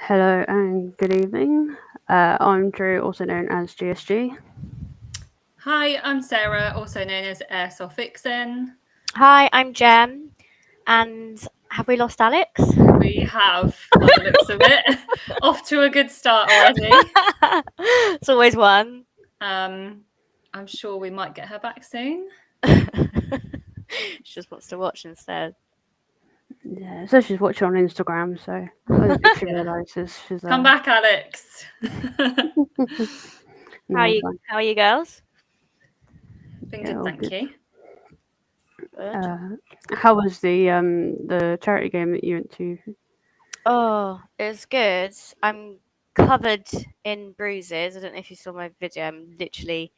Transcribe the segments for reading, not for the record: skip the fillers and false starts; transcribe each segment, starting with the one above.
Hello and good evening. I'm Drew, also known as GSG. Hi, I'm Sarah, also known as Airsoft Vixen. Hi, I'm Jem. And have we lost Alex? We have, by the looks of it, off to a good start already. It's always one. I'm sure we might get her back soon. She just wants to watch instead. Yeah, so she's watching on Instagram, so I don't think she Yeah. realises she's Come back, Alex. No, How are you girls? Been yeah, good, all thank good. you. Good. How was the charity game that you went to? Oh, it was good. I'm covered in bruises. I don't know if you saw my video. I'm literally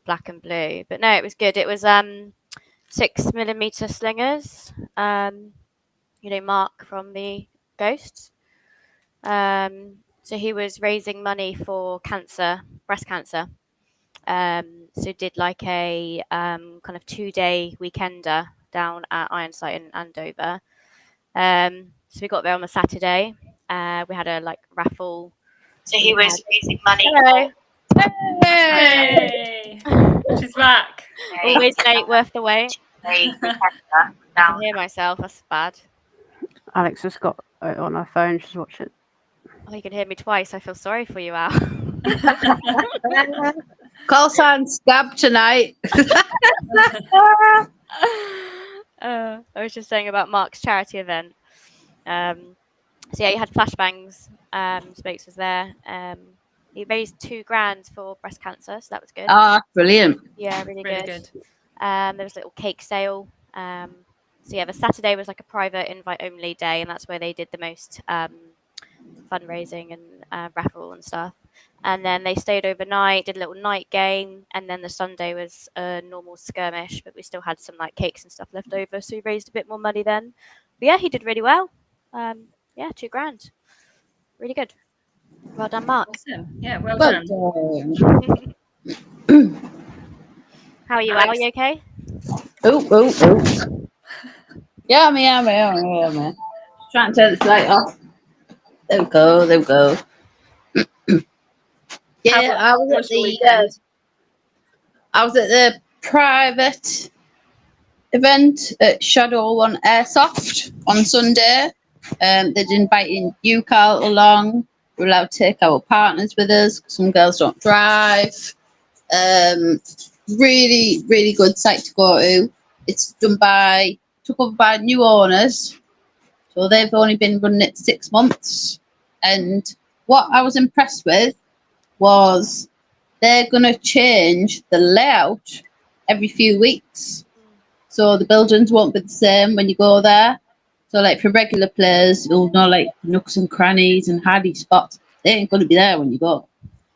black and blue. But no, it was good. It was 6mm slingers. Mark from the Ghosts. So he was raising money for cancer, breast cancer. So did like a kind of 2-day weekender down at Ironside in Andover. So we got there on a Saturday. We had a raffle. So he was raising money. Hello. Hey, she's back. Always late, worth the wait. I Down. can hear myself. That's bad. Alex just got it on her phone. She's watching. Oh, you can hear me twice. I feel sorry for you, Al. Call sign scab tonight. I was just saying about Mark's charity event. So yeah, he had flashbangs. Spokes was there. He raised £2,000 for breast cancer, so that was good. Ah, brilliant. Yeah, really Really good. good. There was a little cake sale. So yeah, the Saturday was like a private invite only day, and that's where they did the most fundraising and raffle and stuff. And then they stayed overnight, did a little night game, and then the Sunday was a normal skirmish, but we still had some cakes and stuff left over, so we raised a bit more money then. But yeah, he did really well. Yeah, £2,000, really good. Well done, Mark. Awesome. Yeah, well Well done. done. How are you, Al? Alex. Are you okay? Oh. Yeah, me. Trying to turn this light off. There we go. Yeah, How was your weekend? I was at the private event at Shadow One Airsoft on Sunday. They'd invited UK along. We're allowed to take our partners with us. Some girls don't drive. Really, really good site to go to. It's took over by new owners, so they've only been running it 6 months. And what I was impressed with was they're going to change the layout every few weeks. So the buildings won't be the same when you go there. So for regular players, you'll know nooks and crannies and hidey spots. They ain't going to be there when you go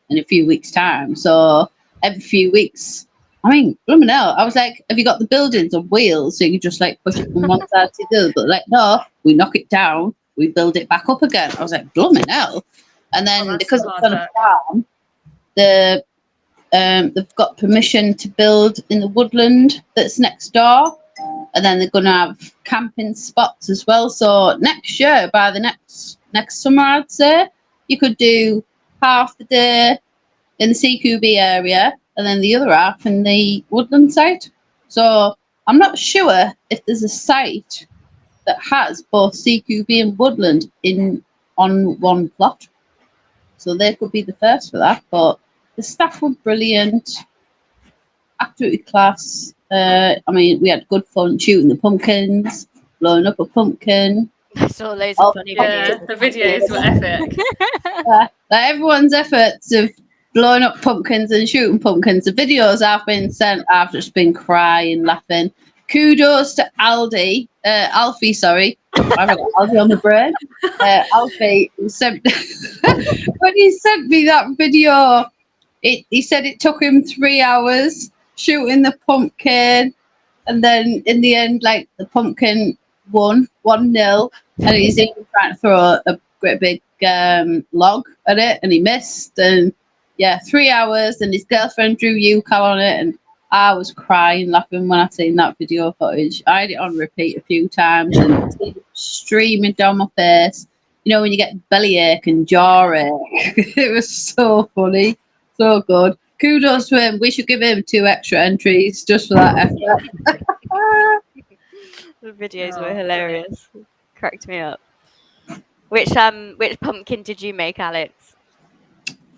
in a few weeks' time. So every few weeks, blooming hell. I was like, have you got the buildings on wheels so you can just push it from one side to the other? But no, we knock it down, we build it back up again. I was like, blooming hell. And then because it's on a farm, they've got permission to build in the woodland that's next door. And then they're going to have camping spots as well. So next year, by the next summer, I'd say, you could do half the day in the CQB area and then the other half in the woodland site. So I'm not sure if there's a site that has both CQB and woodland on one plot. So they could be the first for that. But the staff were brilliant, absolutely class. We had good fun shooting the pumpkins, blowing up a pumpkin. I saw loads of funny videos. The videos were epic. Everyone's efforts of blowing up pumpkins and shooting pumpkins. The videos I've been sent, I've just been crying, laughing. Kudos to Alfie, sorry. I've got Alfie on the brain. Alfie sent when he sent me that video, he said it took him 3 hours shooting the pumpkin, and then in the end, the pumpkin won 1-0, and he's even trying to throw a great big log at it, and he missed. And 3 hours, and his girlfriend drew UCal on it, and I was crying, laughing when I seen that video footage. I had it on repeat a few times, and it was streaming down my face. you know, when you get bellyache and jaw ache. It was so funny, so good. Kudos to him. We should give him 2 extra entries just for that effort. The videos Oh, were funny. hilarious. Cracked me up. Which pumpkin did you make, Alex?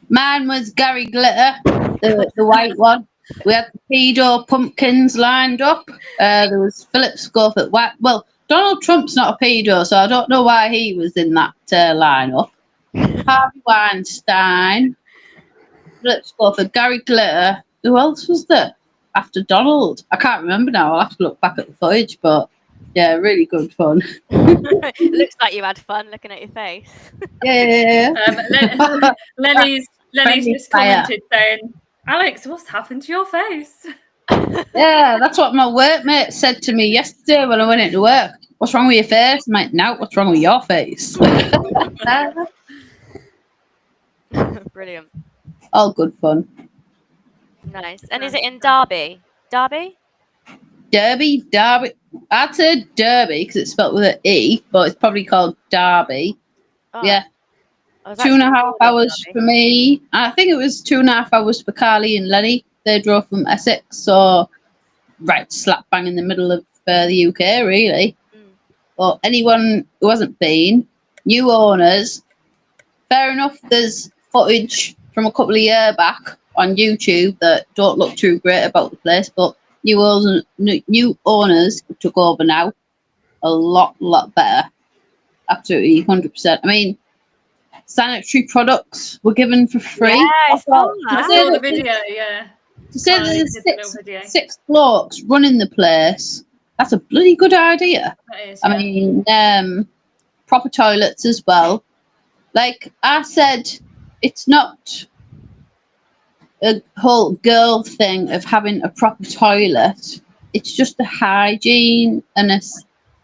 Mine was Gary Glitter, the white one. We had the pedo pumpkins lined up. There was Philip Scuff at white. Well, Donald Trump's not a pedo, so I don't know why he was in that lineup. Harvey Weinstein, Philip Scuff, and Gary Glitter. Who else was there after Donald? I can't remember now. I'll have to look back at the footage, but yeah, really good fun. Looks like you had fun looking at your face. Yeah. Lenny's Friendly just fire. commented saying, Alex, what's happened to your face? Yeah, that's what my workmate said to me yesterday when I went into work. What's wrong with your face? I'm like, no, what's wrong with your face? Brilliant. All good fun. Nice. And is it in Derby? Derby? Derby. I'd say Derby because it's spelled with an E, but it's probably called Derby. Oh, Yeah. I was 2.5 actually born in hours Derby. for me. I think it was 2.5 hours for Carly and Lenny. They drove from Essex, so right slap bang in the middle of the UK, really. But anyone who hasn't been, new owners, fair enough, there's footage from a couple of years back on YouTube that don't look too great about the place, but new owners who took over now, a lot better. Absolutely, 100%. I mean, sanitary products were given for free. Yeah, I saw I that. saw the video, yeah. To say Carly there's did the little video. six blokes running the place, that's a bloody good idea. That is, I mean, proper toilets as well. Like I said, it's not a whole girl thing of having a proper toilet. It's just a hygiene and a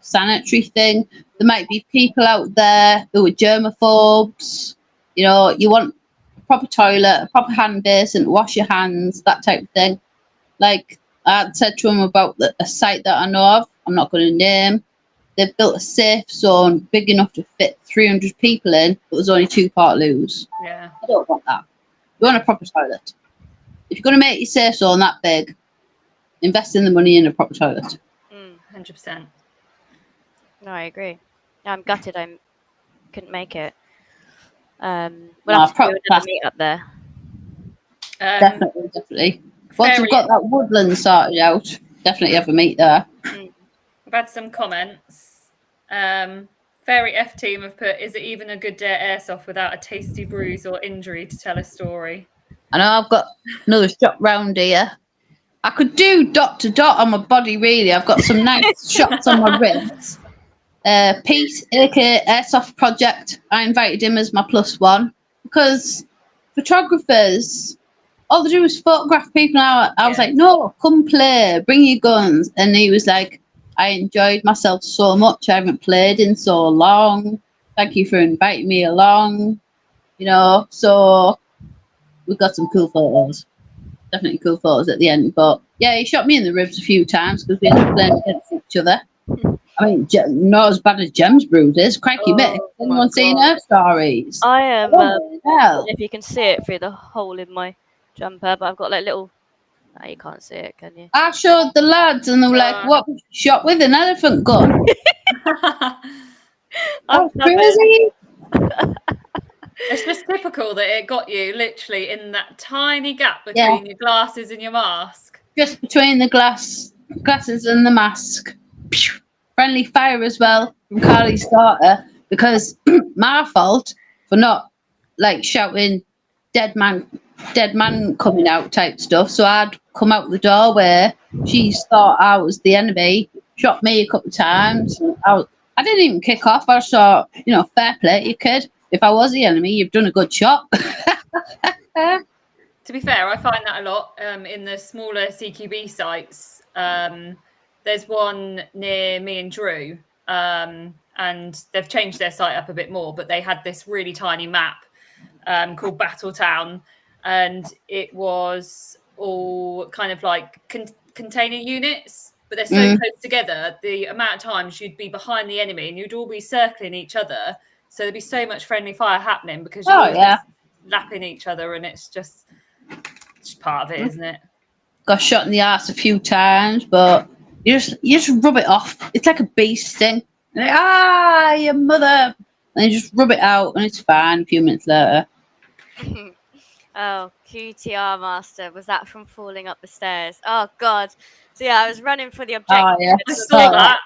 sanitary thing. There might be people out there who are germaphobes. You know, you want a proper toilet, a proper hand basin to wash your hands, that type of thing. Like I said to him about a site that I know of, I'm not going to name. They've built a safe zone big enough to fit 300 people in, but there's only 2 Portaloos. Yeah. I don't want that. You want a proper toilet. If you're going to make your safe zone that big, invest in the money in a proper toilet. 100%. No, I agree. I'm gutted I couldn't make it. We'll No, have to do proper another meet up there. Definitely. Once we've got that woodland sorted out, definitely have a meet there. I've had some comments. Fairy F team have put, is it even a good day at Airsoft without a tasty bruise or injury to tell a story? I know I've got another shot round here. I could do dot to dot on my body, really. I've got some nice shots on my ribs. Pete, aka Airsoft Project, I invited him as my +1 because photographers, all they do is photograph people. I was like, no, come play, bring your guns. And he was like, I enjoyed myself so much. I haven't played in so long. Thank you for inviting me along. You know, so we got some cool photos. Definitely cool photos at the end. But yeah, he shot me in the ribs a few times because we ended up playing against each other. I mean, not as bad as Gem's bruises. Crikey, Mick. Anyone seen her stories? I am. Oh, I don't know if you can see it through the hole in my jumper, but I've got like little. No, you can't see it, can you? I showed the lads, and they were like, "What? Shot with an elephant gun?" That's crazy. It's just typical that it got you literally in that tiny gap between your glasses and your mask. Just between the glasses and the mask. Friendly fire as well from Carly's daughter, because my fault for not like shouting dead man coming out type stuff. So I'd come out the doorway. She thought I was the enemy, shot me a couple of times. I didn't even kick off. I thought, you know, fair play, you kid. If I was the enemy, you've done a good shot. To be fair, I find that a lot in the smaller CQB sites. There's one near me and Drew, and they've changed their site up a bit more, but they had this really tiny map called Battletown, and it was all kind of like container units, but they're so close together. The amount of times you'd be behind the enemy and you'd all be circling each other So there'd be so much friendly fire happening because Oh, you're all yeah. just lapping each other, and it's just part of it, isn't it? Got shot in the arse a few times, but you just rub it off. It's like a bee sting. You're like, your mother. And you just rub it out, and it's fine a few minutes later. Oh, QTR master. Was that from falling up the stairs? Oh, God. So, yeah, I was running for the objective. Oh, yeah. I saw that.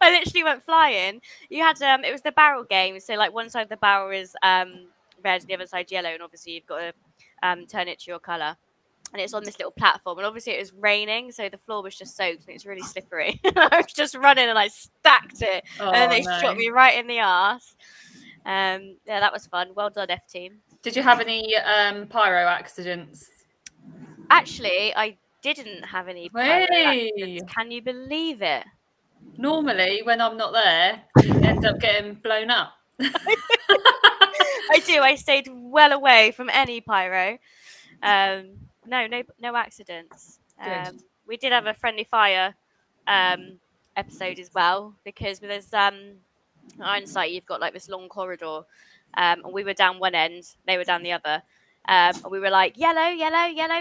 I literally went flying. You had it was the barrel game, so like one side of the barrel is red, the other side yellow, and obviously you've got to turn it to your colour. And it's on this little platform, and obviously it was raining, so the floor was just soaked and it's really slippery. I was just running and I stacked it, and then they shot me right in the arse. Yeah, that was fun. Well done, F team. Did you have any pyro accidents? Actually, I didn't have any pyro accidents. Hey. Can you believe it? Normally, when I'm not there, you end up getting blown up. I do. I stayed well away from any pyro. No accidents. Good. We did have a friendly fire episode as well, because there's Ironside, you've got like this long corridor, and we were down one end, they were down the other. And we were like yellow,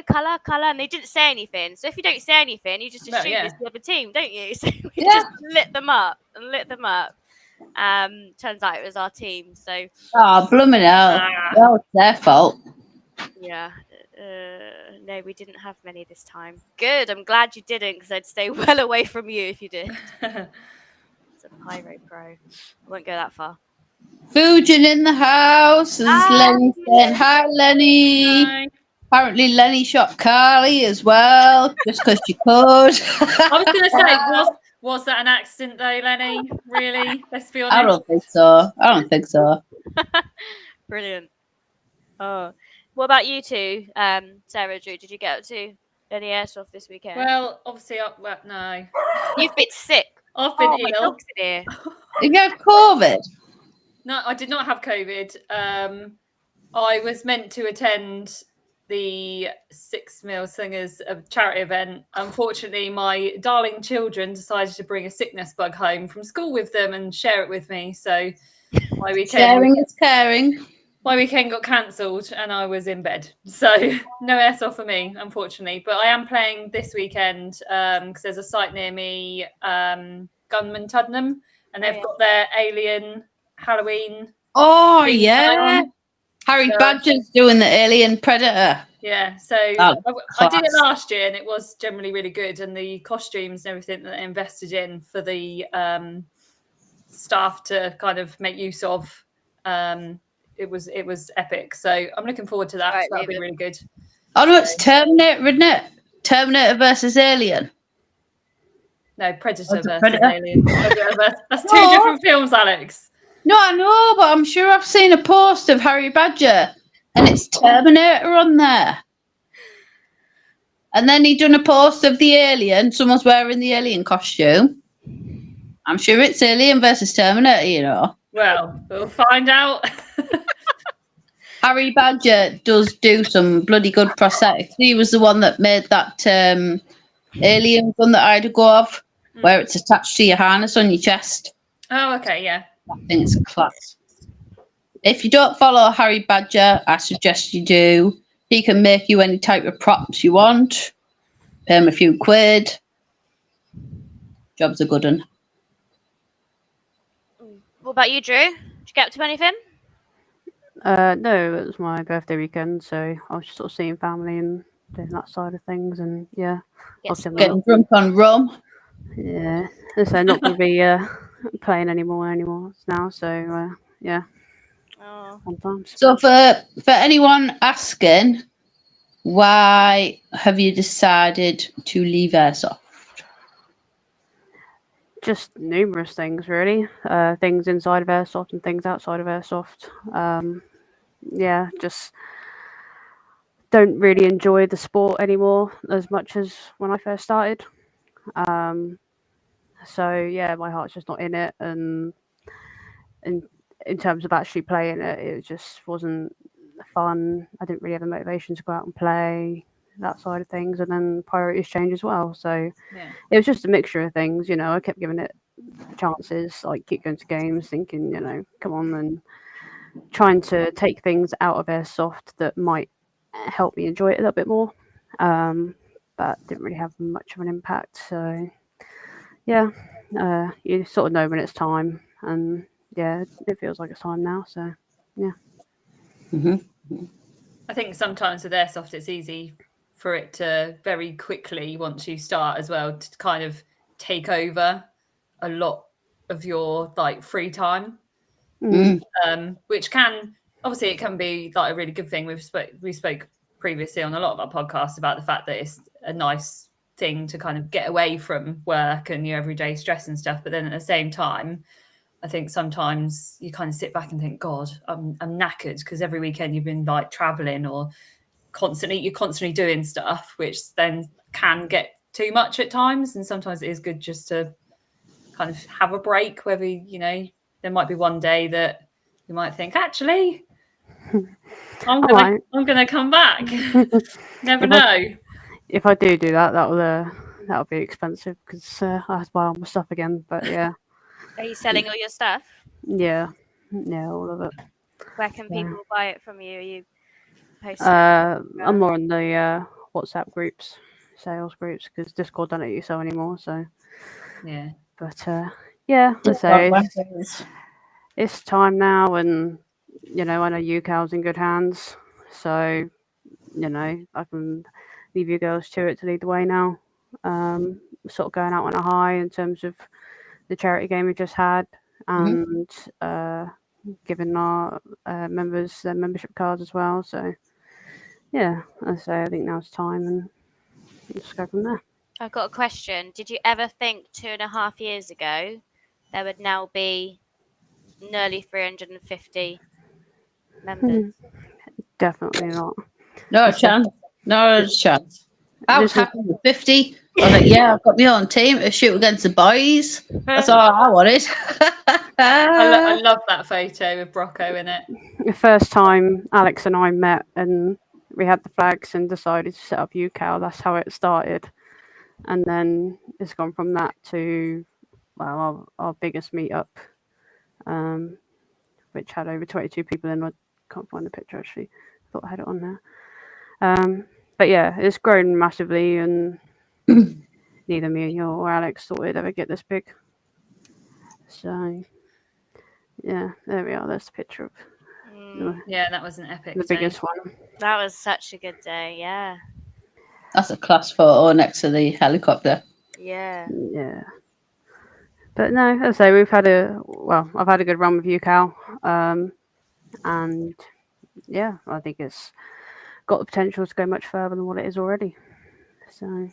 colour, and they didn't say anything. So if you don't say anything, you just assume it's the other team, don't you? So we just lit them up. Turns out it was our team. So Blooming hell. Well, it's their fault. yeah. No, we didn't have many this time. Good. I'm glad you didn't, because I'd stay well away from you if you did. It's a pyro pro. I won't go that far. Fujin in the house. As Lenny said, hi, Lenny. Hi. Apparently, Lenny shot Carly as well, just because she could. I was going to say, was that an accident though, Lenny? Really? Let's be honest. I don't think so. Brilliant. Oh, what about you two, Sarah, Drew? Did you get up to any airsoft this weekend? Well, obviously, no. You've been sick. I've been My ill. dog's in here. You have COVID? No, I did not have COVID. I was meant to attend the 6 Mil Singers charity event. Unfortunately, my darling children decided to bring a sickness bug home from school with them and share it with me. So my weekend, Sharing is caring. My weekend got cancelled and I was in bed. So no airsoft for me, unfortunately. But I am playing this weekend because there's a site near me, Gunman Tuddenham, and they've got their Alien Halloween. Oh, yeah. Harry Badger's doing the Alien Predator. Yeah, so I did it last year and it was generally really good. And the costumes and everything that they invested in for the staff to kind of make use of, it was epic. So I'm looking forward to that. Right, so that'll be really good. Oh, no, it's Terminator, isn't it? Terminator versus Alien. No, Predator versus Alien. That's two different films, Alex. No, I know, but I'm sure I've seen a post of Harry Badger and it's Terminator on there. And then he done a post of the Alien. Someone's wearing the Alien costume. I'm sure it's Alien versus Terminator, you know. Well, we'll find out. Harry Badger does do some bloody good prosthetics. He was the one that made that alien gun that I had to go of, where it's attached to your harness on your chest. Oh, okay, yeah. I think it's class. If you don't follow Harry Badger, I suggest you do. He can make you any type of props you want. Pay him a few quid. Job's a good one. What about you, Drew? Did you get up to anything? No, it was my birthday weekend, so I was just sort of seeing family and doing that side of things, and yeah. Getting drunk on rum. Yeah, so not going to be playing anymore now, so yeah. Oh. Sometimes. So for anyone asking, why have you decided to leave airsoft? Just numerous things, really. Things inside of airsoft and things outside of airsoft. Yeah, just don't really enjoy the sport anymore as much as when I first started. So yeah, my heart's just not in it, and in terms of actually playing it, it just wasn't fun. I didn't really have the motivation to go out and play, that side of things, and then priorities change as well. So it was just a mixture of things. You know, I kept giving it chances, like keep going to games, thinking, come on, and trying to take things out of airsoft that might help me enjoy it a little bit more. But didn't really have much of an impact. So yeah, you sort of know when it's time, and yeah, it feels like it's time now. So yeah. I think sometimes with airsoft, it's easy for it to very quickly, once you start as well, to kind of take over a lot of your like free time, which can obviously it can be like a really good thing. We spoke previously on a lot of our podcasts about the fact that it's a nice thing to kind of get away from work and your everyday stress and stuff. But then at the same time, I think sometimes you kind of sit back and think, God, I'm knackered, because every weekend you've been like traveling or you're constantly doing stuff, which then can get too much at times. And sometimes it is good just to kind of have a break, whether, there might be one day that you might think, actually, I'm gonna come back. Never know. If I do that, that'll be expensive, because I have to buy all my stuff again. But yeah. Are you selling all your stuff? Yeah, all of it. Where can people buy it from you? Are you posting? I'm more on the WhatsApp groups, sales groups, because Discord don't let you sell anymore. So yeah, but yeah, let's say it's time now, and I know UCal's in good hands, so I can leave you girls to it to lead the way now. Sort of going out on a high in terms of the charity game we just had, and giving our members their membership cards as well. So yeah, I think now's time, and just go from there. I've got a question. Did you ever think 2.5 years ago there would now be nearly 350 members? Definitely not. No chance. No chance. I was happy with 50. I was like, yeah, I've got my own team to shoot against the boys. That's all I wanted. I love that photo with Brocco in it. The first time Alex and I met and we had the flags and decided to set up UCal, that's how it started. And then it's gone from that to, well, our biggest meetup, which had over 22 people in. I can't find the picture, actually. I thought I had it on there. But yeah, it's grown massively, and neither me or Alex thought it'd ever get this big. So yeah, there we are. That's the picture of yeah, that was an epic the biggest one. That was such a good day. Yeah. That's a class photo next to the helicopter. Yeah. Yeah. But no, as I say, I've had a good run with UCal, and yeah, I think it's got the potential to go much further than what it is already. So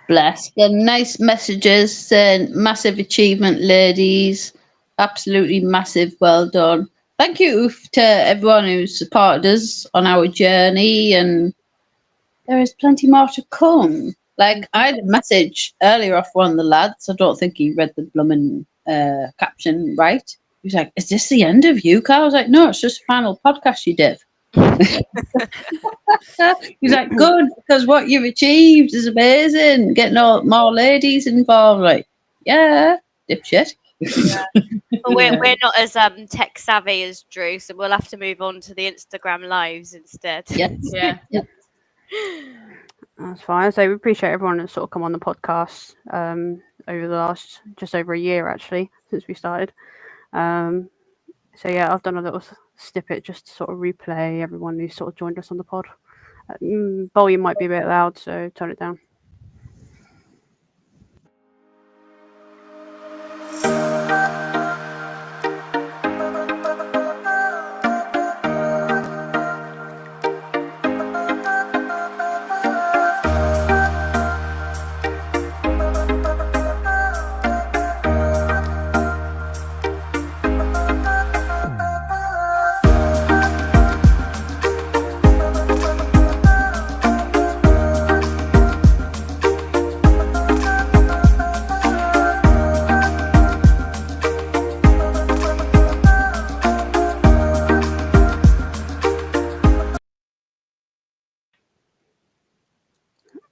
Bless. Getting nice messages and massive achievement, ladies. Absolutely massive. Well done. Thank you to everyone who supported us on our journey, and there is plenty more to come. Like, I had a message earlier off one of the lads. I don't think he read the blooming caption right. He was like, "Is this the end of UCal?" I was like, "No, it's just the final podcast you did." He's like, "Good, because what you've achieved is amazing. Getting more ladies involved." Like, yeah, dipshit. Yeah. But we're not as tech savvy as Drew, so we'll have to move on to the Instagram lives instead. Yes. Yeah. That's fine. So we appreciate everyone that's sort of come on the podcast over the last just over a year, actually, since we started. So yeah, I've done a little snippet just to sort of replay everyone who sort of joined us on the pod. Volume might be a bit loud, so turn it down.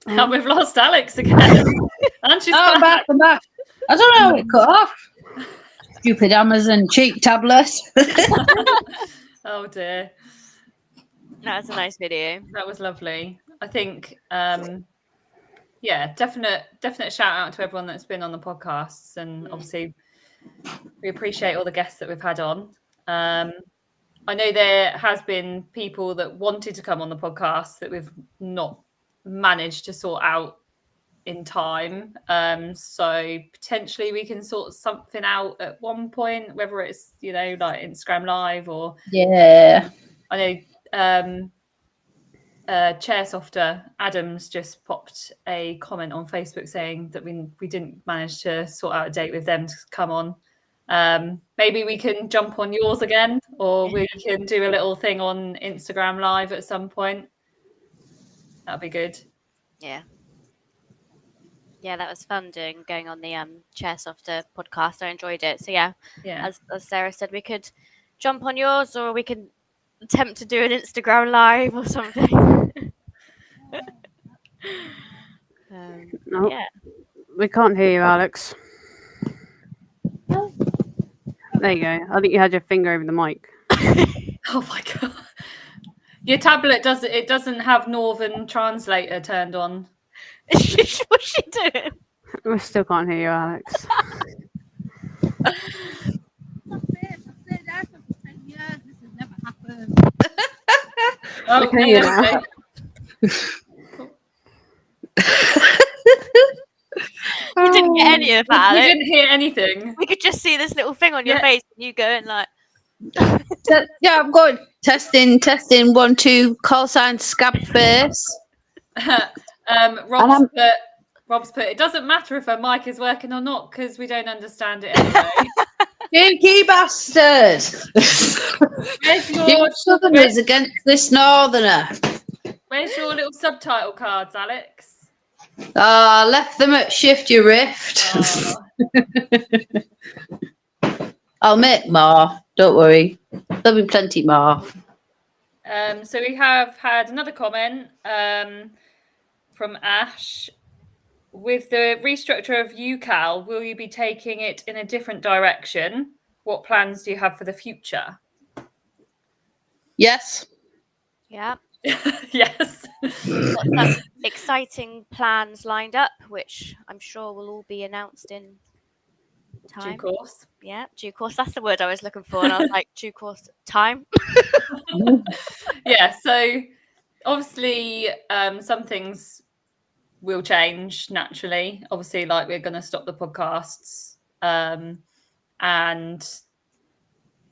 And we've lost Alex again. And she's I'm back. I don't know how it cut off. Stupid Amazon cheap tablet. Oh dear. That's a nice video. That was lovely. I think, yeah, definite shout out to everyone that's been on the podcasts, and obviously we appreciate all the guests that we've had on. I know there has been people that wanted to come on the podcast that we've not managed to sort out in time. So potentially we can sort something out at one point, whether it's, you know, like Instagram Live or Yeah. I know Chairsofter Adams just popped a comment on Facebook saying that we didn't manage to sort out a date with them to come on. Maybe we can jump on yours again, or we can do a little thing on Instagram Live at some point. That'd be good. Yeah. Yeah, that was fun going on the Chairsofter podcast. I enjoyed it. So yeah, Yeah. as Sarah said, we could jump on yours, or we can attempt to do an Instagram live or something. No, Yeah. we can't hear you, Alex. There you go. I think you had your finger over the mic. Oh my god. Your tablet doesn't have Northern Translator turned on. What's she doing? We still can't hear you, Alex. Oh, Okay, you know. okay. You didn't get any of that, We Alex. didn't hear anything. We could just see this little thing on your Yeah. face and you going like Yeah, I'm good. Testing. 1, 2. Call sign scab face. Rob's put, it doesn't matter if her mic is working or not because we don't understand it anyway. Cheeky bastard. Where's You your, southerners against this northerner. where's your little subtitle cards, Alex? Ah, left them at Shift Your Rift. Oh. I'll make more. Don't worry. There'll be plenty more. So we have had another comment from Ash. With the restructure of UCAL, will you be taking it in a different direction? What plans do you have for the future? Yes. yeah. Yes. Got some exciting plans lined up, which I'm sure will all be announced in time. Due course. Yeah, due course. That's the word I was looking for, and I was like, due course time. Yeah, so obviously some things will change naturally. Obviously, like we're going to stop the podcasts, and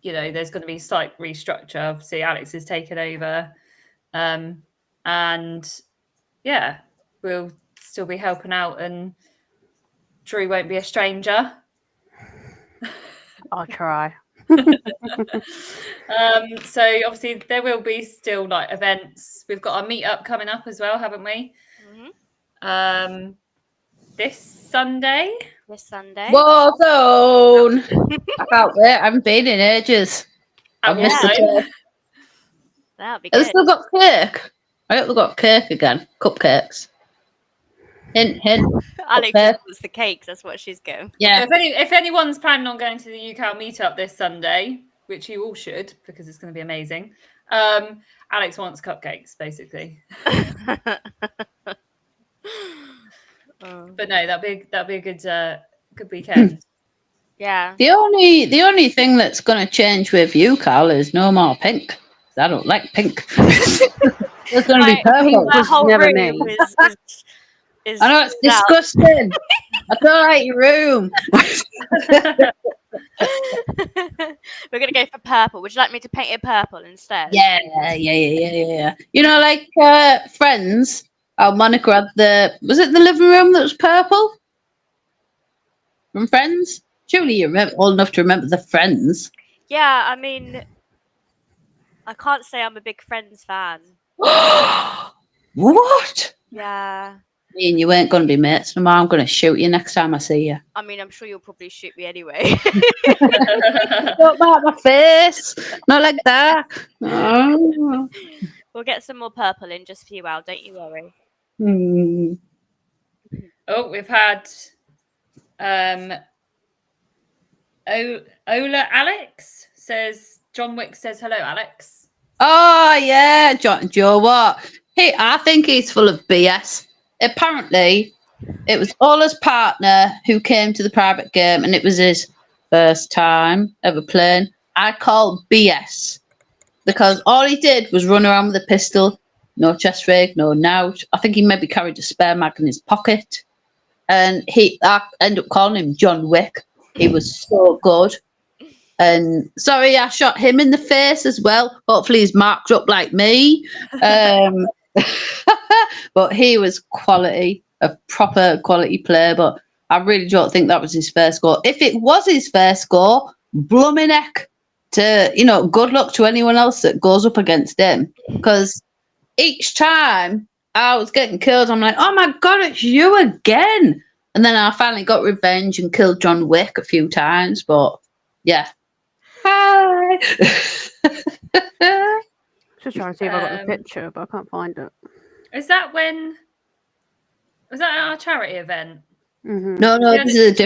you know there's going to be slight restructure. Obviously, Alex is taking over, and yeah, we'll still be helping out, and Drew won't be a stranger. I'll try. So obviously there will be still like events. We've got our meetup coming up as well, haven't we? Mm-hmm. This Sunday. This Sunday. Warzone. I can't wait. I haven't been in ages. I've At missed the Warzone. cake. That'll be Have they good. still got cake? I hope they've got cake again. Cupcakes. Hint, hint. Alex Okay. just wants the cakes. That's what she's going. Yeah. If anyone's planning on going to the UK meetup this Sunday, which you all should because it's going to be amazing, Alex wants cupcakes basically. But no, that'd be a good weekend. Yeah. The only thing that's going to change with you, Carl, is no more pink. 'Cause I don't like pink. There's going to be purple. My whole never room me. is I know it's out. disgusting. I don't like your room. We're gonna go for purple. Would you like me to paint it purple instead? Yeah. You know, like Friends. How Monica had was it the living room that was purple? From Friends? Surely you're old enough to remember the Friends. Yeah, I mean, I can't say I'm a big Friends fan. What? Yeah. Me and you ain't going to be mates no more. I'm going to shoot you next time I see you. I mean, I'm sure you'll probably shoot me anyway. Don't mark my face. Not like that. Oh. We'll get some more purple in just for you, Al. Don't you worry. Hmm. Oh, we've had Ola Alex says, John Wick says hello, Alex. Oh yeah, Joe. What? I think he's full of BS. Apparently, it was Ola's partner who came to the private game, and it was his first time ever playing. I call BS because all he did was run around with a pistol, no chest rig, no nout. I think he maybe carried a spare mag in his pocket, and I ended up calling him John Wick. He was so good. And sorry, I shot him in the face as well. Hopefully, he's marked up like me. But he was quality, a proper quality player. But I really don't think that was his first goal. If it was his first goal, blooming heck, good luck to anyone else that goes up against him. Because each time I was getting killed, I'm like, oh my God, it's you again. And then I finally got revenge and killed John Wick a few times. But yeah. Hi. Just trying to see if I got the picture, but I can't find it. Was that at our charity event? Mm-hmm. No, this is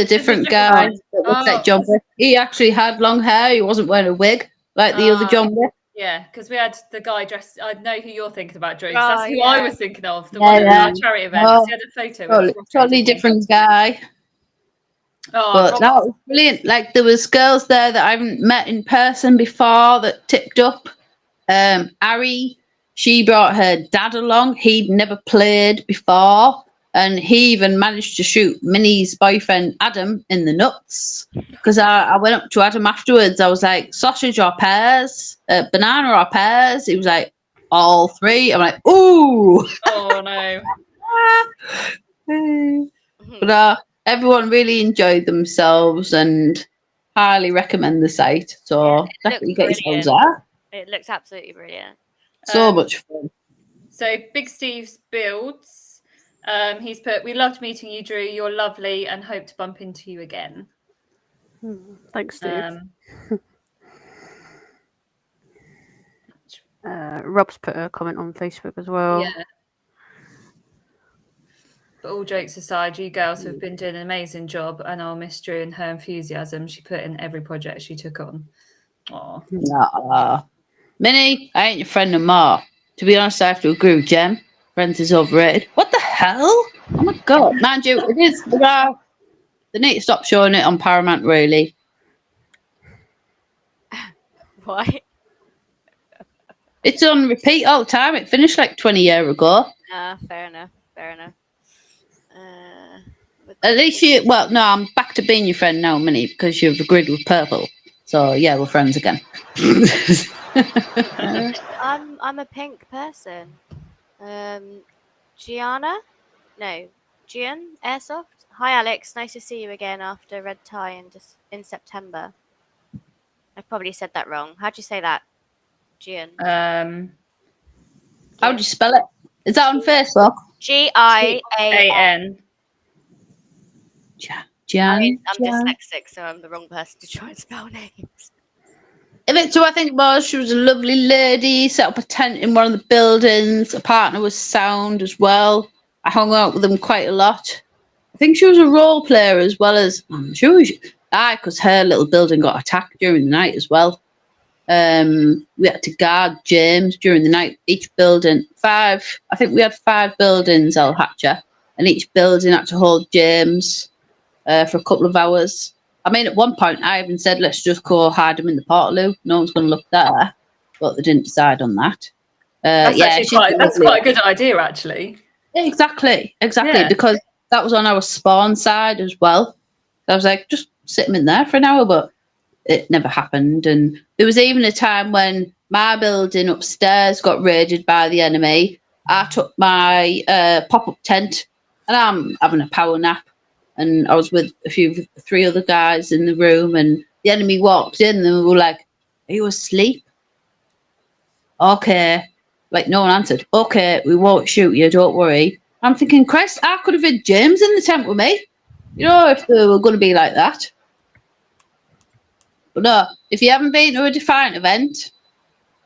a different guy that looks like John Wick. He actually had long hair. He wasn't wearing a wig like the other John Wick. Yeah, because we had the guy dressed. I know who you're thinking about, Drew. That's who I was thinking of. The Yeah, one at our charity event. He had a photo. With Totally different guy. But that was brilliant. Like there was girls there that I haven't met in person before that tipped up. Ari, she brought her dad along. He'd never played before, and he even managed to shoot Minnie's boyfriend Adam in the nuts. Because I went up to Adam afterwards. I was like, sausage or pears, banana or pears. He was like, all three. I'm like, ooh. Oh no. But everyone really enjoyed themselves and highly recommend the site. So definitely get yourselves there. It looks absolutely brilliant. So much fun. So Big Steve's builds. He's put, we loved meeting you, Drew. You're lovely and hope to bump into you again. Thanks, Steve. Rob's put a comment on Facebook as well. Yeah. But all jokes aside, you girls have been doing an amazing job, and I'll miss Drew and her enthusiasm she put in every project she took on. Aww. Minnie, I ain't your friend no more. To be honest, I have to agree with Jem. Friends is overrated. What the hell? Oh my God. Mind you, it is. They need to stop showing it on Paramount, really. Why? It's on repeat all the time. It finished like 20 years ago. Fair enough. At least I'm back to being your friend now, Minnie, because you've agreed with Purple. So yeah, we're friends again. I'm a pink person. Gian Airsoft. Hi Alex, nice to see you again after red tie in September. I've probably said that wrong. How'd you say that, Gian? How do you spell it? Is that on Facebook? Gian. I'm dyslexic, so I'm the wrong person to try and spell names. So I think she was a lovely lady, set up a tent in one of the buildings. Her partner was sound as well. I hung out with them quite a lot. I think she was a role player as well as, I'm sure because her little building got attacked during the night as well. We had to guard James during the night. Each building, I think we had 5 buildings, El Hatcher, and each building had to hold James for a couple of hours. I mean, at one point, I even said, let's just go hide him in the Portaloo. No one's going to look there. But they didn't decide on that. That's quite a good idea, actually. Exactly. Yeah. Because that was on our spawn side as well. So I was like, just sit him in there for an hour, but it never happened. And there was even a time when my building upstairs got raided by the enemy. I took my pop-up tent and I'm having a power nap. And I was with 3 other guys in the room, and the enemy walked in, and we were like, "Are you asleep?" Okay, like no one answered. Okay, we won't shoot you. Don't worry. I'm thinking, Christ, I could have had James in the tent with me. If they were going to be like that. But no, if you haven't been to a Defiant event,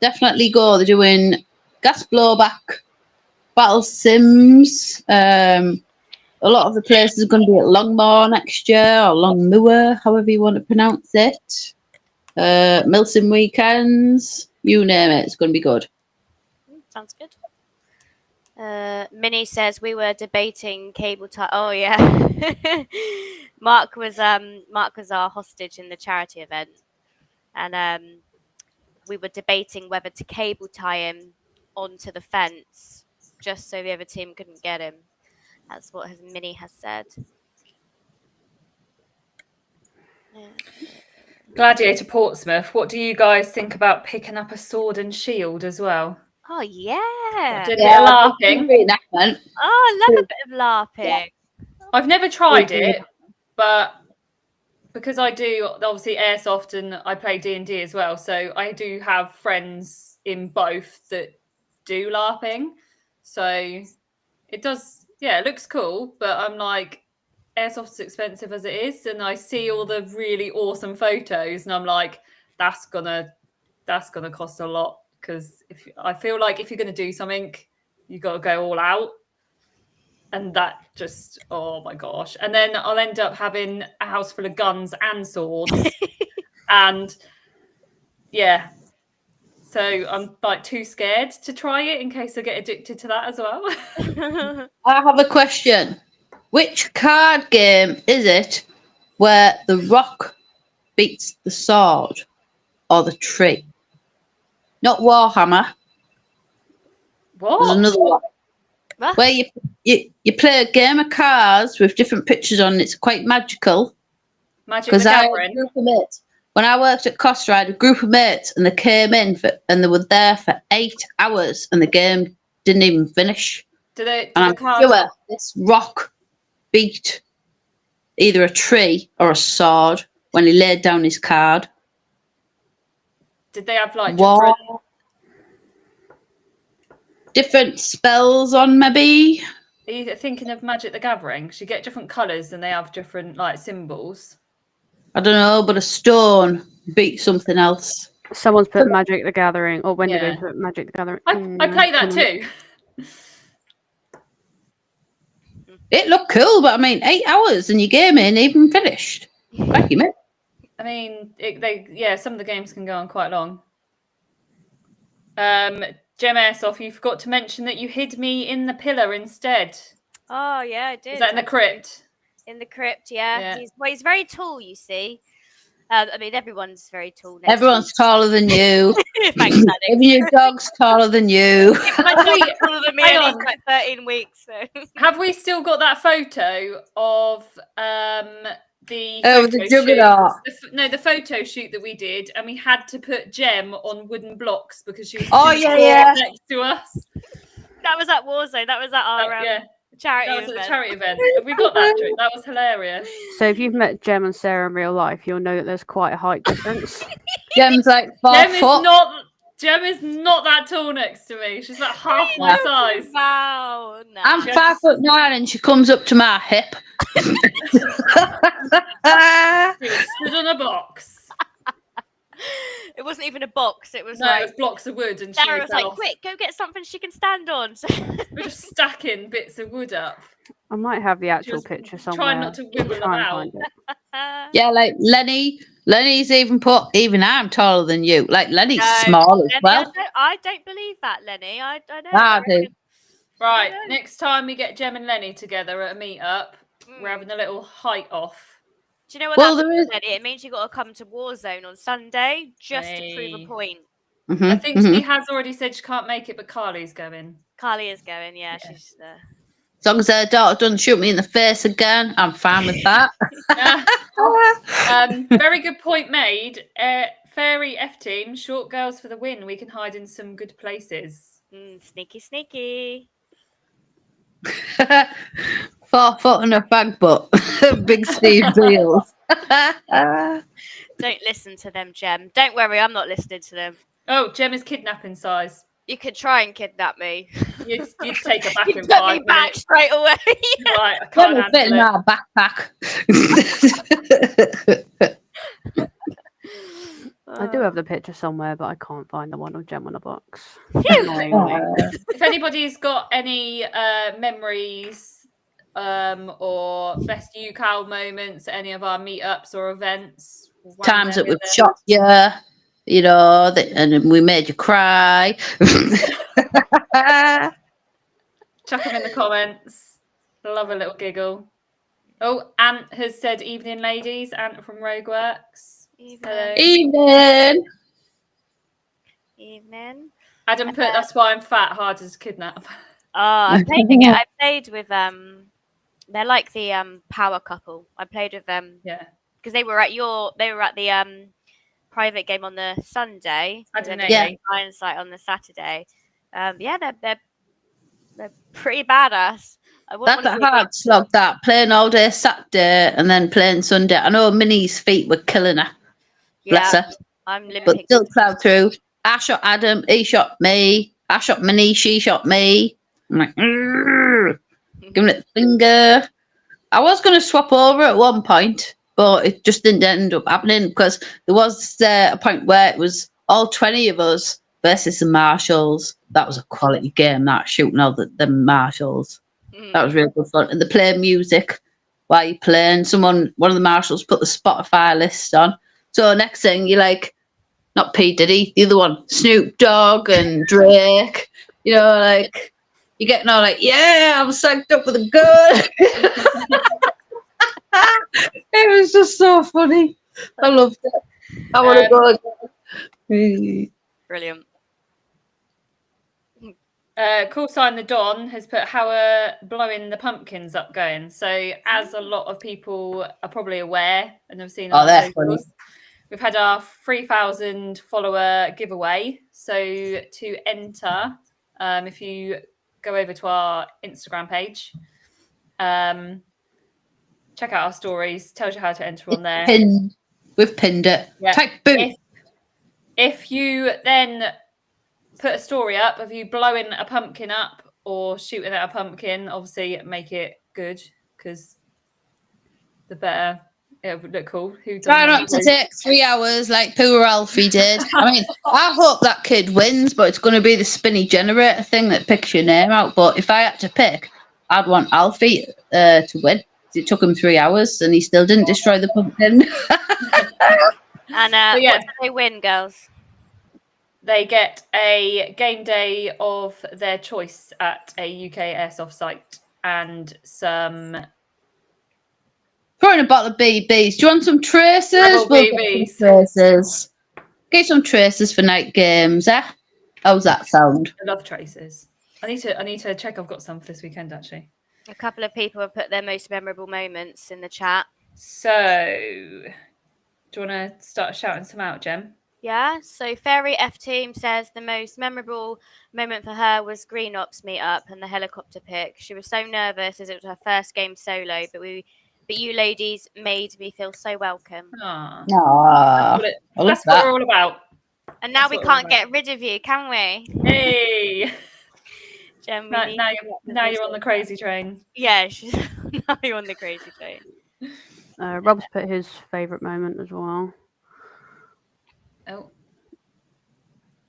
definitely go. They're doing gas blowback, battle sims. a lot of the places are going to be at Longmoor next year, or Longmoor, however you want to pronounce it. Milton weekends, you name it, it's going to be good. Sounds good. Minnie says we were debating cable tie. Oh yeah, Mark was our hostage in the charity event, and we were debating whether to cable tie him onto the fence just so the other team couldn't get him. That's what Minnie has said. Yeah. Gladiator Portsmouth, what do you guys think about picking up a sword and shield as well? Oh yeah. Did a bit of laughing. Oh, I love a bit of LARPing. Yeah. I've never tried it, but because I do obviously airsoft and I play D&D as well, so I do have friends in both that do LARPing. So it does, yeah, it looks cool, but I'm like, airsoft's expensive as it is, and I see all the really awesome photos, and I'm like, that's gonna cost a lot, because I feel like if you're gonna do something, you got to go all out, and that just, oh my gosh. And then I'll end up having a house full of guns and swords, and yeah. So I'm like too scared to try it in case I get addicted to that as well. I have a question. Which card game is it where the rock beats the sword or the tree? Not Warhammer. What? There's another one. What? Where you play a game of cards with different pictures on. It's quite magical. Magic the Because I had a Gathering. group of mates. When I worked at Costa, I had a group of mates, and they came in and they were there for 8 hours, and the game didn't even finish. Do the And I'm cards? sure this rock beat either a tree or a sword when he laid down his card. Did they have like What? Different spells on, maybe? Are you thinking of Magic the Gathering? 'Cause you get different colours and they have different like symbols. I don't know, but a stone beat something else. Someone's put Magic the Gathering, or Wendigo Yeah. put Magic the Gathering. I play that too. It looked cool, but I mean, 8 hours and your game ain't even finished. Thank you, mate. I mean, some of the games can go on quite long. Gem Airsoft, you forgot to mention that you hid me in the pillar instead. Oh yeah, I did. Is that in the crypt? In the crypt, yeah. Yeah. He's very tall, you see. I mean, everyone's very tall. Everyone's taller than you. Thanks, Alex. Even your dog's taller than you. My dog's taller than me, Hang and on. he's like 13 weeks. So. Have we still got that photo of the Oh, photo the juggernaut. shoot? The photo shoot that we did, and we had to put Gem on wooden blocks because she was next to us. That was at Warzone. That was at our charity That was event. at the charity event. Have we got that trick? That was hilarious. So if you've met Jem and Sarah in real life, you'll know that there's quite a height difference. Gem's like 4 foot. Gem is not that tall next to me. She's like half my size. Wow. No. I'm 5'9" and she comes up to my hip. She was stood on a box. It wasn't even a box. It was it was blocks of wood, and Sarah was like, "Quick, go get something she can stand on." So we're just stacking bits of wood up. I might have the actual picture somewhere. Trying not to wibble them out. Yeah, like Lenny. Lenny's even I'm taller than you. Like Lenny's small as Lenny, well. I don't believe that, Lenny. I know. I do. Right, next time we get Gem and Lenny together at a meet-up, we're having a little height off. Do you know what that means, Lenny? It means you got to come to Warzone on Sunday just to prove a point. Mm-hmm, I think she has already said she can't make it, but Carly's going. Carly is going, yeah. She's As long as her daughter doesn't shoot me in the face again, I'm fine with that. Very good point made. Fairy F team, short girls for the win. We can hide in some good places. Sneaky, sneaky. 4 foot and a bag butt. Big Steve deals. Don't listen to them, Gem. Don't worry, I'm not listening to them. Oh, Gem is kidnapping size. You could try and kidnap me. You'd take her back in You'd put 5 me back minutes. straight away. Right, I can't Let me fit in handle it. my backpack. I do have the picture somewhere, but I can't find the one of Gem on a box. If anybody's got any memories or best UCAL moments at any of our meetups or events. Times that we've shot you, you know, and then we made you cry. Chuck them in the comments. Love a little giggle. Oh, Ant has said evening, ladies. Ant from Rogueworks. Hello. Evening. Evening. Adam put, that's why I'm fat, hard as kidnap. I played with they're like the power couple. I played with them Yeah. because they were at the private game on the Sunday. Adam and Nayley. Hindsight on the Saturday. They're pretty badass. I wouldn't That's a want to hard slog, that. Playing all day Saturday and then playing Sunday. I know Minnie's feet were killing her. Bless her. I'm But limping. still plowed through. I shot Adam, he shot me. I shot Minnie, she shot me. I'm like, giving it the finger. I was going to swap over at one point, but it just didn't end up happening because there was a point where it was all 20 of us versus the marshals. That was a quality game, that, shooting all the marshals. That was really good fun. And they play music while you're playing. One of the marshals put the Spotify list on. So next thing, you're like, not P. Diddy, the other one, Snoop Dogg and Drake. You know, like, you're getting all like, yeah, I'm psyched up with a gun. It was just so funny. I loved it. I want to go again. Brilliant. Call sign the Don has put, how are blowing the pumpkins up going? So, as a lot of people are probably aware and have seen on our socials, we've had our 3,000 follower giveaway. So to enter, if you go over to our Instagram page, check out our stories, tells you how to enter on there. We've pinned it. Yeah. Type boom. If you then put a story up of you blowing a pumpkin up or shooting at a pumpkin, obviously make it good because the better it would look cool. Try not to take 3 hours like poor Alfie did. I mean, I hope that kid wins, but it's going to be the spinny generator thing that picks your name out. But if I had to pick, I'd want Alfie to win. It took him 3 hours and he still didn't destroy the pumpkin. And what do they win, girls? They get a game day of their choice at a UK Airsoft site and some... Throwing a bottle of BBs. Do you want some traces? We'll get some traces. Get some traces for night games, eh? How's that sound? I love traces. I need to check I've got some for this weekend, actually. A couple of people have put their most memorable moments in the chat. So, do you want to start shouting some out, Jem? Yeah, so Fairy F Team says the most memorable moment for her was Green Ops meetup and the helicopter pick. She was so nervous as it was her first game solo, but you ladies made me feel so welcome. Aww. That's what we're all about. And now we can't get rid of you, can we? Hey! Jem, now you're on the crazy train. Yeah, now you're on the crazy train. Rob's put his favourite moment as well. Oh.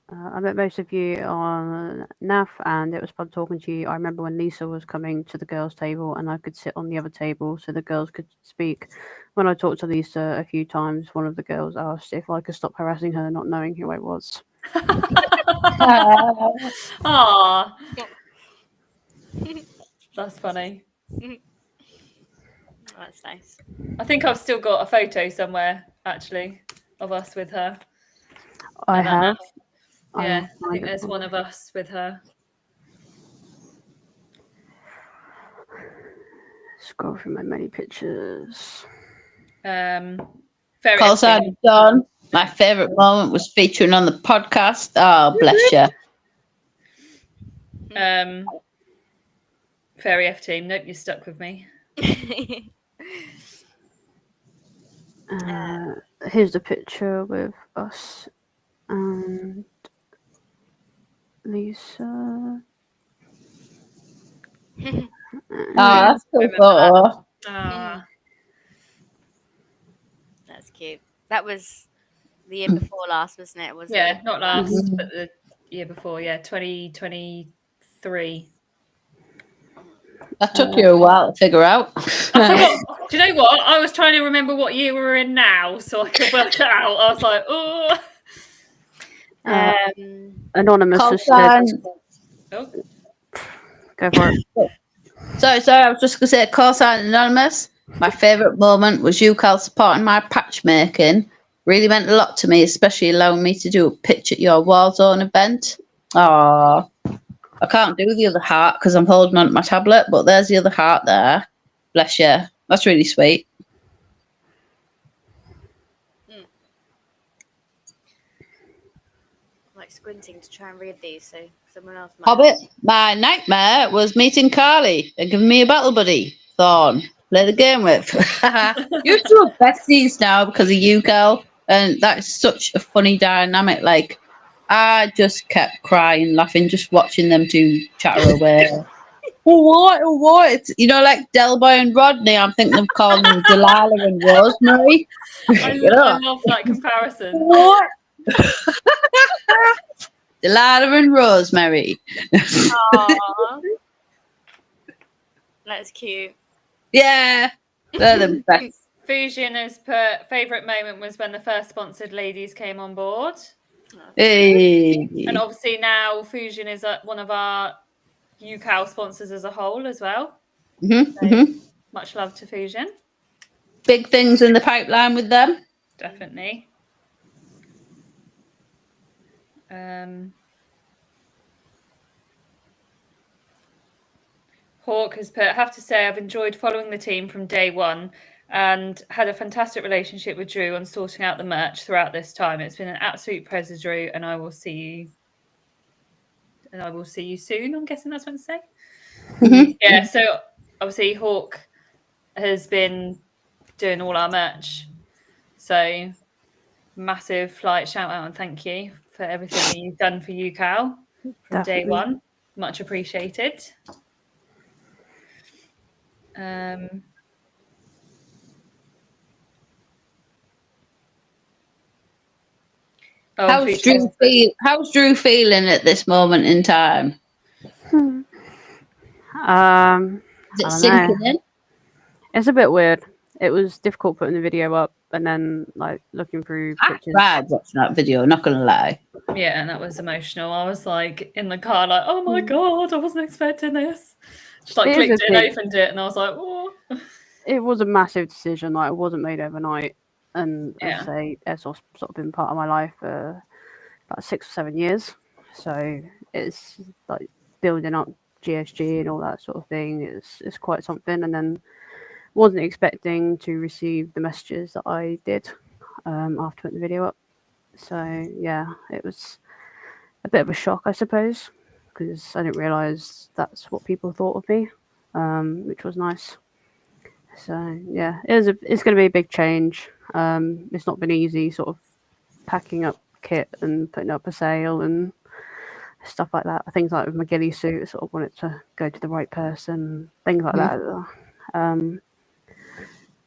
I met most of you on NAF and it was fun talking to you. I remember when Lisa was coming to the girls' table and I could sit on the other table so the girls could speak. When I talked to Lisa a few times, one of the girls asked if I could stop harassing her not knowing who I was. Aww. That's funny. That's nice. I think I've still got a photo somewhere, actually, of us with her. I have. Yeah, I think there's one of us with her. Scroll through my many pictures. Call sign Don. My favourite moment was featuring on the podcast. Oh, bless you. Fairy F Team. Nope, you're stuck with me. Here's the picture with us and Lisa. That's a cool photo. That's cute. That was the year before last, wasn't it? Yeah, not last, but the year before. Yeah, 2023. That took you a while to figure out. I forgot. Do you know what? I was trying to remember what year we were in now, so I could work it out. I was like, oh. Anonymous Call has said, Oh. go for it. Sorry, I was just going to say, call sign Anonymous. My favourite moment was you, Cal, supporting my patchmaking. Really meant a lot to me, especially allowing me to do a pitch at your Warzone event. Oh, I can't do the other heart because I'm holding on to my tablet, but there's the other heart there. Bless you. That's really sweet. Like squinting to try and read these, so someone else might. Hobbit, my nightmare was meeting Carly and giving me a battle buddy, Thorn. Play the game with. You two are besties now because of you, Cal, and that is such a funny dynamic. Like, I just kept crying, laughing, just watching them two chatter away. What? It's, you know, like Delboy and Rodney. I'm thinking of calling them Delilah and Rosemary. I You know? love that comparison. What? Delilah and Rosemary. Aww. That's cute. Yeah, they're the best. Fusion has put favourite moment was when the first sponsored ladies came on board. Hey. And obviously now Fusion is one of our UK sponsors as a whole as well. Much love to Fusion. Big things in the pipeline with them. Definitely. Hawk has put, I have to say, I've enjoyed following the team from day one and had a fantastic relationship with Drew on sorting out the merch throughout this time. It's been an absolute pleasure, Drew, and I will see you. And I will see you soon. I'm guessing that's what to say. Yeah. So obviously Hawk has been doing all our merch. So massive shout out and thank you for everything that you've done for UCAL from day one. Much appreciated. How's Drew feeling at this moment in time? Is it sinking in? It's a bit weird. It was difficult putting the video up and then looking through pictures. I cried watching that video, not gonna lie. Yeah, and that was emotional. I was in the car oh my god, I wasn't expecting this. Just clicked it and opened it and I was like, oh. It was a massive decision. It wasn't made overnight. And as I say, Airsoft's sort of been part of my life for about 6 or 7 years. So it's building up GSG and all that sort of thing. It's quite something. And then wasn't expecting to receive the messages that I did after putting the video up. So yeah, it was a bit of a shock, I suppose, because I didn't realise that's what people thought of me, which was nice. So yeah, it's going to be a big change. It's not been easy, sort of packing up kit and putting up a sale and stuff like that. Things like with my ghillie suit, I sort of want it to go to the right person, things like that.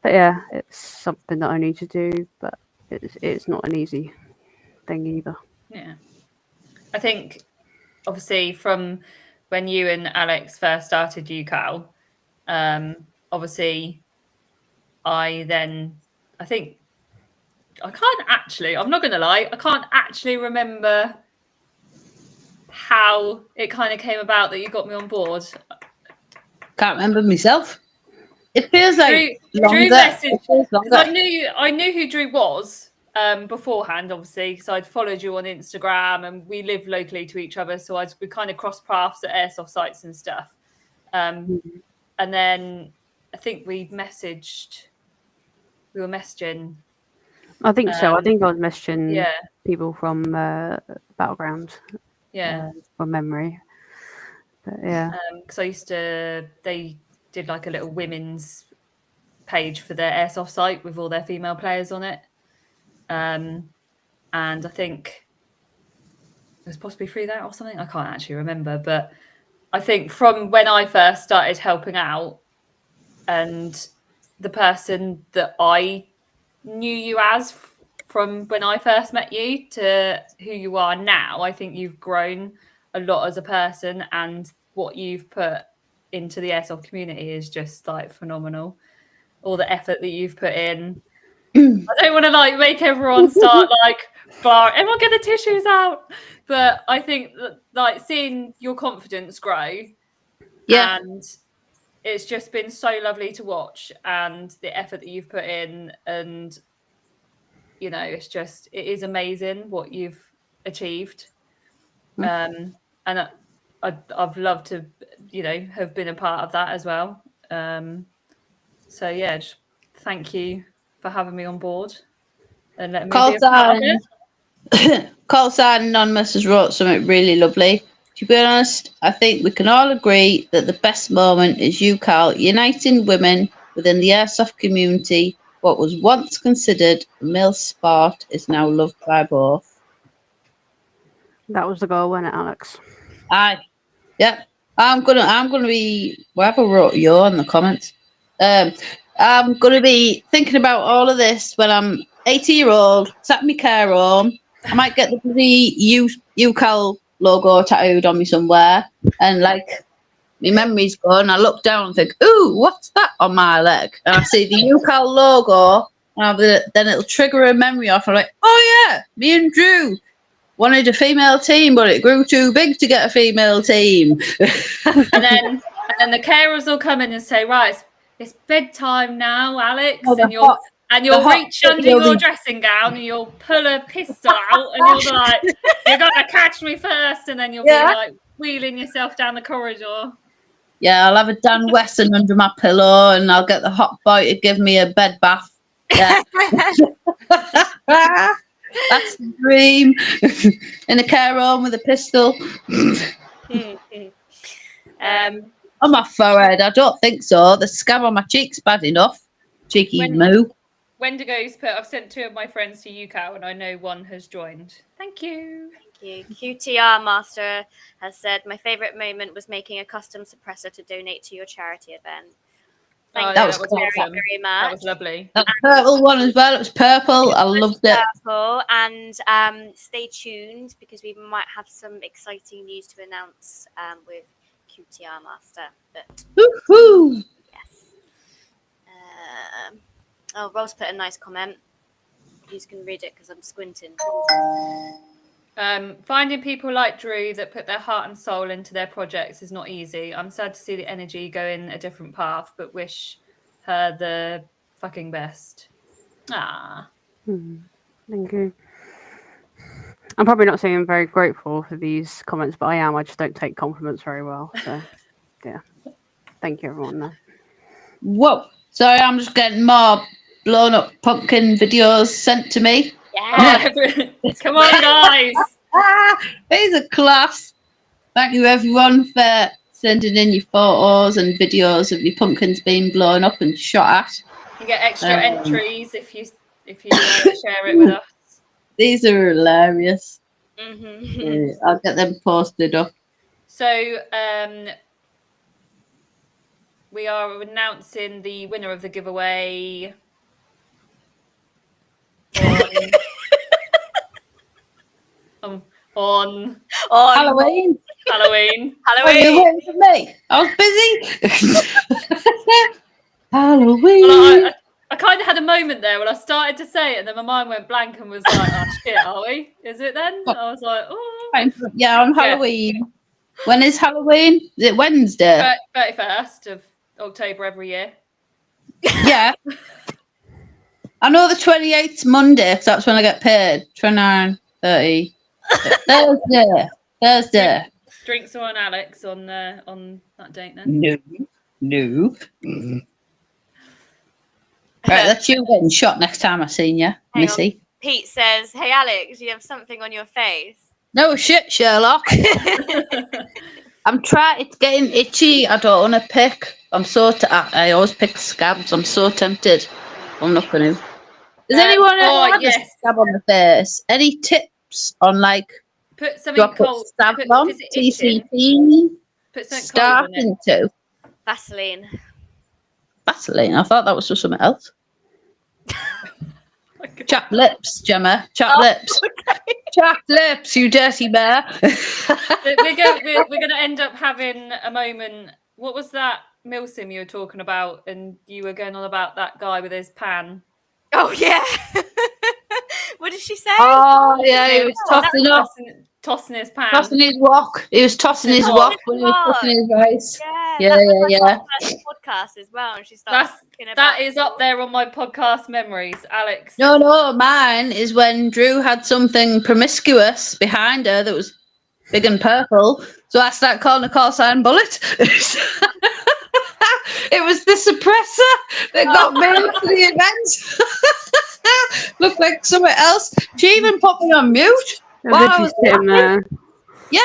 But yeah, it's something that I need to do, but it's not an easy thing either. Yeah, I think obviously from when you and Alex first started UCAL, obviously I'm not going to lie, I can't actually remember how it kind of came about that you got me on board. Can't remember myself. It feels like Drew messaged. I knew who Drew was beforehand, obviously, because I'd followed you on Instagram and we live locally to each other, so we kind of crossed paths at airsoft sites and stuff. And then I think we were messaging. I think so. I think I was messaging Yeah. people from Battleground. Yeah. From memory. But yeah. Because they did a little women's page for their airsoft site with all their female players on it. And I think it was possibly through that or something. I can't actually remember. But I think from when I first started helping out and the person that I knew you as from when I first met you to who you are now, I think you've grown a lot as a person and what you've put into the airsoft community is just like phenomenal. All the effort that you've put in. I don't want to like make everyone start like bar. Everyone get the tissues out. But I think that, like seeing your confidence grow, and it's just been so lovely to watch, and the effort that you've put in, and you know, it is amazing what you've achieved. And I've loved to, you know, have been a part of that as well. So yeah, just thank you for having me on board and letting me be a part of it. Call sign Anonymous has wrote something really lovely. To be honest, I think we can all agree that the best moment is you, Carl, uniting women within the airsoft community. What was once considered a male sport is now loved by both. That was the goal, wasn't it, Alex? Aye. Yep. I'm gonna be whatever wrote you in the comments. I'm gonna be thinking about all of this when I'm 80-year-old, sat in my care home. I might get the bloody UCAL logo tattooed on me somewhere, and like my memory's gone. I look down and think, "Ooh, what's that on my leg?" And I see the UCAL logo, and then it'll trigger a memory off. I'm like, "Oh yeah, me and Drew wanted a female team, but it grew too big to get a female team." and then the carers will come in and say, "Right, it's bedtime now, Alex," and you'll reach under your dressing gown and you'll pull a pistol out and you'll be like, "You're gonna catch me first," and then you'll be like wheeling yourself down the corridor. Yeah, I'll have a Dan Wesson under my pillow, and I'll get the hot boy to give me a bed bath. Yeah. That's the dream. In a care home with a pistol. On my forehead, I don't think so. The scab on my cheek's bad enough. Cheeky moo. Wendigo's put, I've sent 2 of my friends to UCAL and I know one has joined. Thank you. Thank you. QTR Master has said, my favourite moment was making a custom suppressor to donate to your charity event. Thank you That was awesome. very much. That was lovely. That purple one as well. It was purple. I loved it. Purple. And stay tuned because we might have some exciting news to announce with QTR Master. But Woohoo! yes. Ross put a nice comment. You can read it because I'm squinting. Finding people like Drew that put their heart and soul into their projects is not easy. I'm sad to see the energy go in a different path, but wish her the fucking best. Thank you. I'm probably not saying I'm very grateful for these comments, but I am. I just don't take compliments very well. So, yeah. Thank you, everyone. Though. Whoa. Sorry, I'm just getting more blown up pumpkin videos sent to me. Yeah. Come on, guys. These are class. Thank you, everyone, for sending in your photos and videos of your pumpkins being blown up and shot at. You get extra entries if you share it with us. These are hilarious. Mm-hmm. I'll get them posted up. So we are announcing the winner of the giveaway on Halloween. Halloween. Oh, you're waiting for me. I was busy. Halloween. Well, I kind of had a moment there when I started to say it, and then my mind went blank and was like, "Oh shit, are we? Is it then?" I was like, "Oh, yeah, on Halloween." Yeah. When is Halloween? Is it Wednesday? 31st of October every year. Yeah. I know the 28th Monday because that's when I get paid. 29, 30. Thursday. Drinks on Alex on that date then? No. Right, that's you getting shot next time I seen you, Missy. Pete says, "Hey Alex, you have something on your face." No shit, Sherlock. I'm trying. It's getting itchy. I don't want to pick. I always pick scabs. I'm so tempted. I'm not going to. Does anyone ever have a scab on the face? Any tips on like put something cold? Savlon, TCP. Put something starting to Vaseline. Vaseline. I thought that was for something else. Chap lips, Gemma. Chap lips. Okay. Chap lips, you dirty bear. We're going to end up having a moment what was that milsim you were talking about? And you were going on about that guy with his pan. Oh yeah. What did she say? Oh, yeah, he was tossing up. Tossing his pan. Tossing his wok. He was tossing his wok when he was cooking his rice. Yeah, that was yeah. my first podcast as well, and she started talking about That is up there on my podcast memories, Alex. No, mine is when Drew had something promiscuous behind her that was big and purple. So I started calling a call sign Bullet. It was the suppressor that got me into the event. Looked like something else. She even put me on mute. As if she's sitting there. Yeah.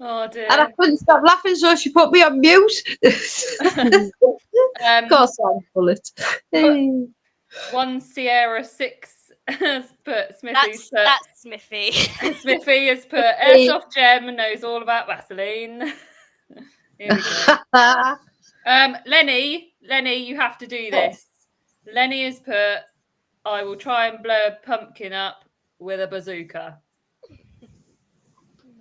Oh dear. And I couldn't stop laughing, so she put me on mute. Call sign Bullet. One Sierra 6 has put Smithy's that's Smithy. Smithy has put Airsoft Gem and knows all about Vaseline. Here we go. Lenny, you have to do this. Lenny has put, I will try and blow a pumpkin up with a bazooka.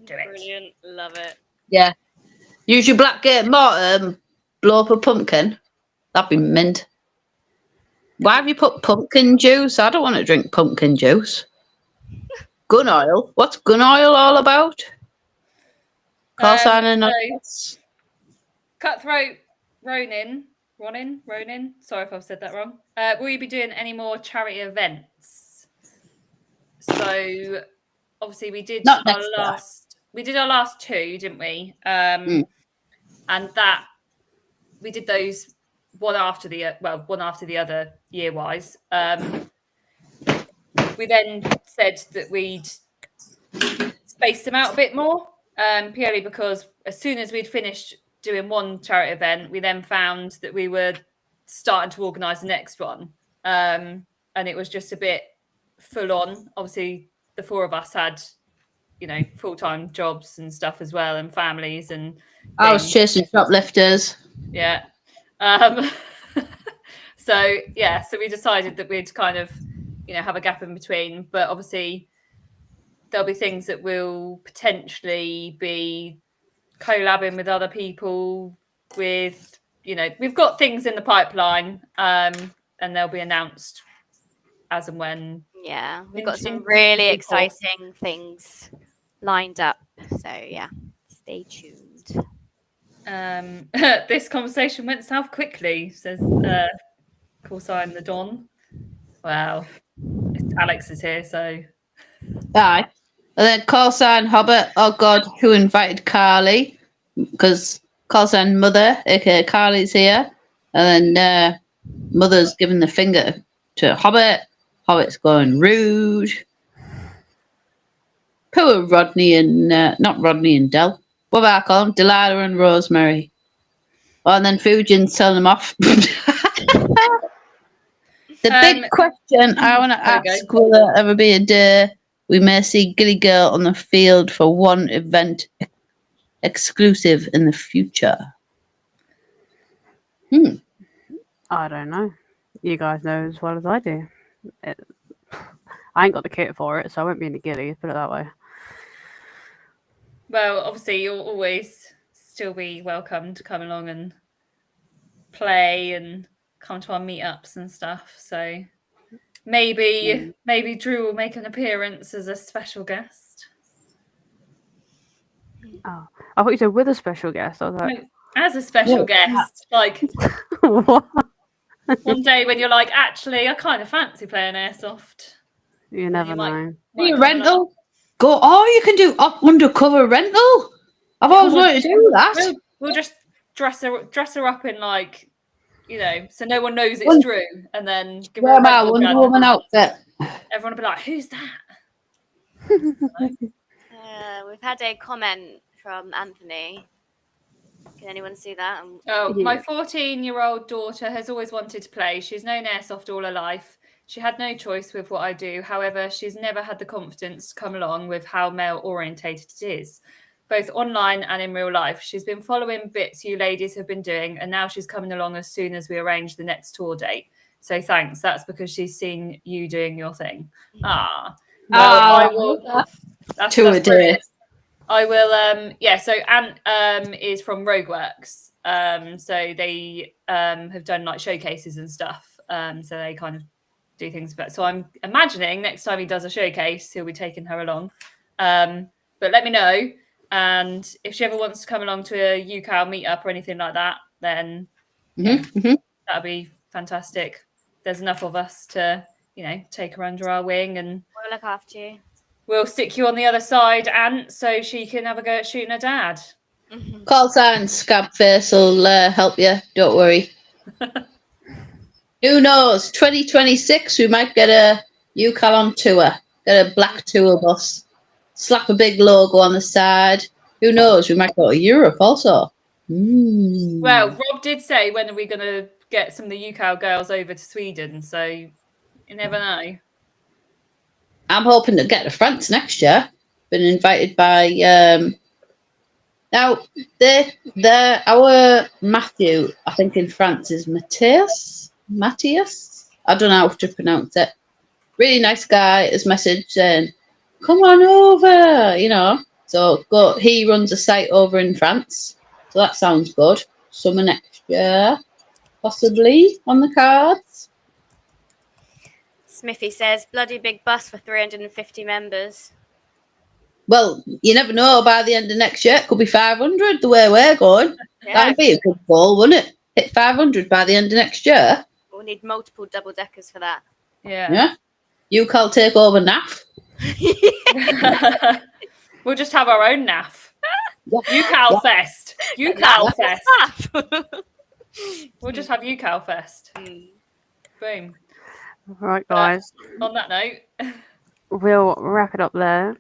Do it. Brilliant. Love it. Yeah. Use your black gate mortar, blow up a pumpkin. That'd be mint. Why have you put pumpkin juice? I don't want to drink pumpkin juice. Gun oil? What's gun oil all about? Call sign and Cutthroat Ronin. Sorry if I've said that wrong. Will you be doing any more charity events? So obviously we did Not our next last two, didn't we? And that we did those one after the other year wise. We then said that we'd space them out a bit more, purely because as soon as we'd finished doing one charity event, we then found that we were starting to organise the next one, and it was just a bit full on. Obviously, the four of us had, full-time jobs and stuff as well, and families and things. I was chasing shoplifters. Yeah. So we decided that we'd kind of, have a gap in between, but obviously there'll be things that will potentially be collabing with other people with, we've got things in the pipeline, and they'll be announced as and when. Yeah, we've got some really exciting things lined up. So yeah, stay tuned. This conversation went south quickly, says call sign the Don. Wow. Alex is here, so. Aye. And then call sign Hobbit. Oh God, who invited Carly? Because call sign Mother, aka Carly's here. And then Mother's giving the finger to Hobbit. Hobbit's going rude. Poor Rodney and not Rodney and Del. What about I call them? Delilah and Rosemary. Oh, and then Fujin's telling them off. The big question I want to ask: will there ever be a day we may see Gilly Girl on the field for one event exclusive in the future? I don't know. You guys know as well as I do. I ain't got the kit for it, so I won't be in the gillies, put it that way. Well, obviously, you'll always still be welcome to come along and play and come to our meetups and stuff. So maybe Drew will make an appearance as a special guest. Oh, I thought you said with a special guest. I was like, No, as a special guest, like what? one day when you're like, actually, I kind of fancy playing airsoft. You never know. Do you rental? Go. Oh, you can do undercover rental. I've always wanted to do that. We'll just dress her up in so no one knows it's Drew, and then give her a Wonder Woman outfit. Everyone will be like, "Who's that?" We've had a comment from Anthony. Can anyone see that? My 14-year-old daughter has always wanted to play. She's known airsoft all her life. She had no choice with what I do. However, she's never had the confidence to come along with how male-orientated it is, both online and in real life. She's been following bits you ladies have been doing, and now she's coming along as soon as we arrange the next tour date. So thanks. That's because she's seen you doing your thing. I will. That's a day. I will. So Ant is from Rogueworks. So they have done like showcases and stuff. So they kind of do things. But so I'm imagining next time he does a showcase, he'll be taking her along. But let me know. And if she ever wants to come along to a UCAL meetup or anything like that, then that'd be fantastic. There's enough of us to, take her under our wing, and We'll look after you. we'll stick you on the other side, Ant, so she can have a go at shooting her dad. Call sign Scabface will help you. Don't worry. Who knows? 2026, we might get a UCAL on tour. Get a black tour bus. Slap a big logo on the side. Who knows? We might go to Europe also. Well, Rob did say, when are we going to get some of the UCAL girls over to Sweden? So you never know. I'm hoping to get to France next year. Been invited by now our Matthew, I think in France is Matthias. I don't know how to pronounce it. Really nice guy. His message saying, "Come on over," So he runs a site over in France. So that sounds good. Summer next year, possibly on the cards. Smithy says, bloody big bus for 350 members. Well, you never know. By the end of next year, it could be 500 the way we're going. Yeah. That'd be a good goal, wouldn't it? Hit 500 by the end of next year. We'll need multiple double deckers for that. Yeah. UCAL take over NAF. We'll just have our own NAF. UCAL Fest. UCAL Fest. We'll just have UCAL Fest. Boom. Right, guys. On that note, we'll wrap it up there.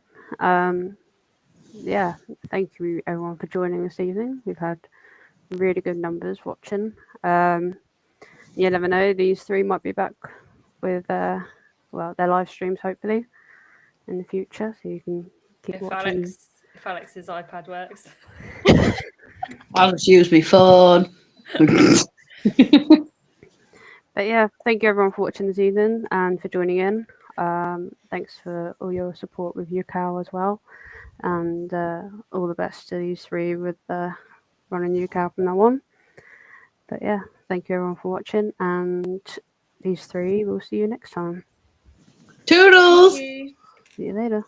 Yeah, thank you everyone for joining this evening. We've had really good numbers watching. You never know, these three might be back with their live streams hopefully in the future, so you can keep watching. If Alex's iPad works. I'll just use my phone. But yeah, thank you everyone for watching this evening and for joining in. Thanks for all your support with UCAL as well, and all the best to these three with running UCAL from now on. But yeah, thank you everyone for watching, and these three will see you next time. Toodles! See you later.